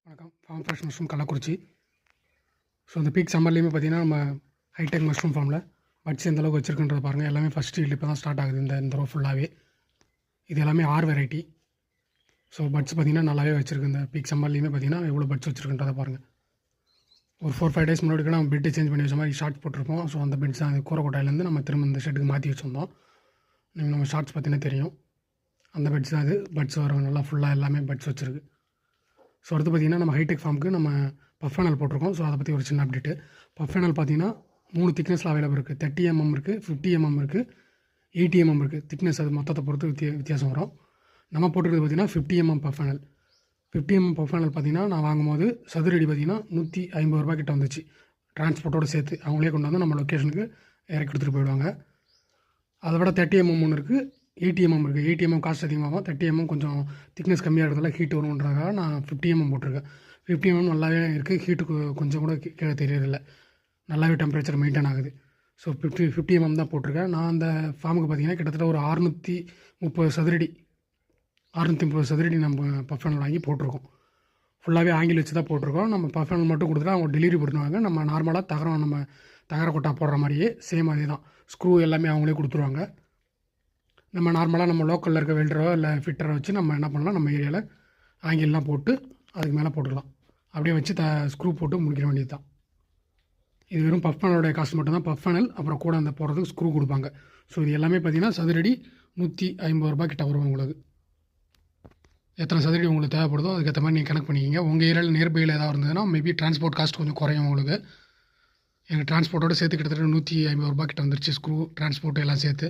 வணக்கம். Farm fresh mushroom Kallakurichi. So இந்த peak சம்மர்லேயுமே பார்த்திங்கன்னா நம்ம ஹைடெக் மஷ்ரூம் ஃபார்மில் பட்ஸ் எந்த அளவுக்கு வச்சுருக்குன்றத பாருங்கள். எல்லாமே ஃபஸ்ட் ஈல்டு இப்போ தான் ஸ்டார்ட் ஆகுது. இந்த ரோ ஃபுல்லாகவே இது எல்லாமே ஆர் வெரைட்டி. ஸோ பட்ஸ் பார்த்திங்கன்னா நல்லாவே வச்சுருக்கு. இந்த பீக் சம்மர்லேயுமே பார்த்திங்கன்னா எவ்வளோ பட்ஸ் வச்சுருக்குன்றதை பாருங்கள். ஒரு 4-5 டேஸ் முன்னாடி நம்ம பெட்டு சேஞ்ச் பண்ணி வச்ச மாதிரி ஷார்ட்ஸ் போட்டிருப்போம். ஸோ அந்த பெட்ஸ் தான் கூரக்கோட்டையிலேருந்து நம்ம திரும்ப இந்த ஷெட்டுக்கு மாற்றி வச்சுருந்தோம். நீங்கள் நம்ம ஷார்ட்ஸ் பார்த்திங்கன்னா தெரியும். அந்த பெட்ஸ் தான் அது. பட்ஸ் வரும் நல்லா ஃபுல்லாக எல்லாமே பட்ஸ் வச்சுருக்கு. ஸோ அடுத்து பார்த்திங்கன்னா நம்ம ஹைடெக் ஃபார்முக்கு நம்ம பஃபேனல் போட்டிருக்கோம். ஸோ அதை பற்றி ஒரு சின்ன அப்டேட்டு. பஃபேனல் பார்த்திங்கன்னா 3 திக்னஸில் அவைலபிள் இருக்குது. 30 mm இருக்குது, 50 mm இருக்குது, 80 mm இருக்குது. திக்னஸ் அது மொத்தத்தை பொறுத்து வித்தியாசம் வரும். நம்ம போட்டிருக்கிறது பார்த்திங்கன்னா 50 mm பஃபேனல். 50 mm பஃபேனல் பார்த்திங்கன்னா நான் வாங்கும்போது சதுரடி பார்த்திங்கன்னா ₹150 கிட்ட வந்துச்சு. டிரான்ஸ்போர்ட்டோடு சேர்த்து அவங்களே கொண்டு வந்து நம்ம லொக்கேஷனுக்கு இறக்கி எடுத்துகிட்டு போயிடுவாங்க. அதை விட 30 mm ஒன்று இருக்குது, 80 mm இருக்குது. 80 mm காஸ்ட் அதிகமாகும். 30 mm கொஞ்சம் திக்னஸ் கம்மியாக இருக்கிறதால ஹீட் வரும்ன்றதுக்காக நான் 50 mm போட்டிருக்கேன். 50 mm நல்லாவே இருக்குது. ஹீட்டுக்கு கொஞ்சம் கூட கீழே தெரியறதில்ல. நல்லாவே டெம்பரேச்சர் மெயின்டைன் ஆகுது. ஸோ 50 mm தான் போட்டிருக்கேன். நான் அந்த ஃபார்முக்கு பார்த்திங்கன்னா கிட்டத்தட்ட ஒரு 630 சதுரடி 630 சதுரடி நம்ம பஃபேனல் வாங்கி போட்டிருக்கோம். ஃபுல்லாகவே ஆங்கில் வச்சு தான் போட்டிருக்கோம். நம்ம பஃபேனல் மட்டும் கொடுத்துட்டு அவங்க டெலிவரி போட்டுருவாங்க. நம்ம நார்மலாக தகர கொட்டா போடுற மாதிரியே சேம் அதே தான். ஸ்க்ரூ எல்லாமே அவங்களே கொடுத்துருவாங்க. நம்ம நார்மலாக நம்ம லோக்கலில் இருக்க வெல்டரோ இல்லை ஃபிட்டரை வச்சு நம்ம என்ன பண்ணலாம், நம்ம ஏரியாவில் ஆங்கில்லாம் போட்டு அதுக்கு மேலே போட்டுக்கலாம். அப்படியே வச்சு ஸ்க்ரூ போட்டு முடிக்கிற வேண்டியது தான். இது வெறும் பஃபேனலோடைய காஸ்ட் மட்டும்தான். பஃபேனல் அப்புறம் கூட அந்த போடுறதுக்கு ஸ்க்ரூ கொடுப்பாங்க. ஸோ இது எல்லாமே பார்த்திங்கன்னா சதுரடி ₹150 கிட்ட வரும். உங்களுக்கு எத்தனை சதுரடி உங்களுக்கு தேவைப்படுதோ அதுக்கேற்ற மாதிரி நீங்கள் கணக்கு பண்ணிக்கிங்க. உங்கள் ஏரியாவில் நியர்பையில் ஏதாவது இருந்ததுன்னா மேபி டிரான்ஸ்போர்ட் காஸ்ட் கொஞ்சம் குறையும் உங்களுக்கு. எங்கள் டிரான்ஸ்போர்ட்டோடு சேர்த்து கிட்டத்தட்ட ₹150 கிட்ட வந்துருச்சு. ஸ்க்ரூ டிரான்ஸ்போர்ட் எல்லாம் சேர்த்து.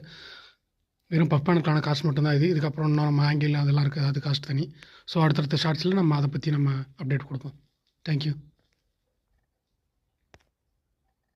வெறும் பஃபேனலுக்கான காஸ்ட் மட்டும்தான் இது. இதுக்கப்புறம் இன்னும் நம்ம ஆங்கிள் அதெல்லாம் இருக்குது, அது காஸ்ட் தனி. ஸோ அடுத்தடுத்த ஷார்ட்ஸில் நம்ம அதை பற்றி நம்ம அப்டேட் கொடுப்போம். தேங்க்யூ.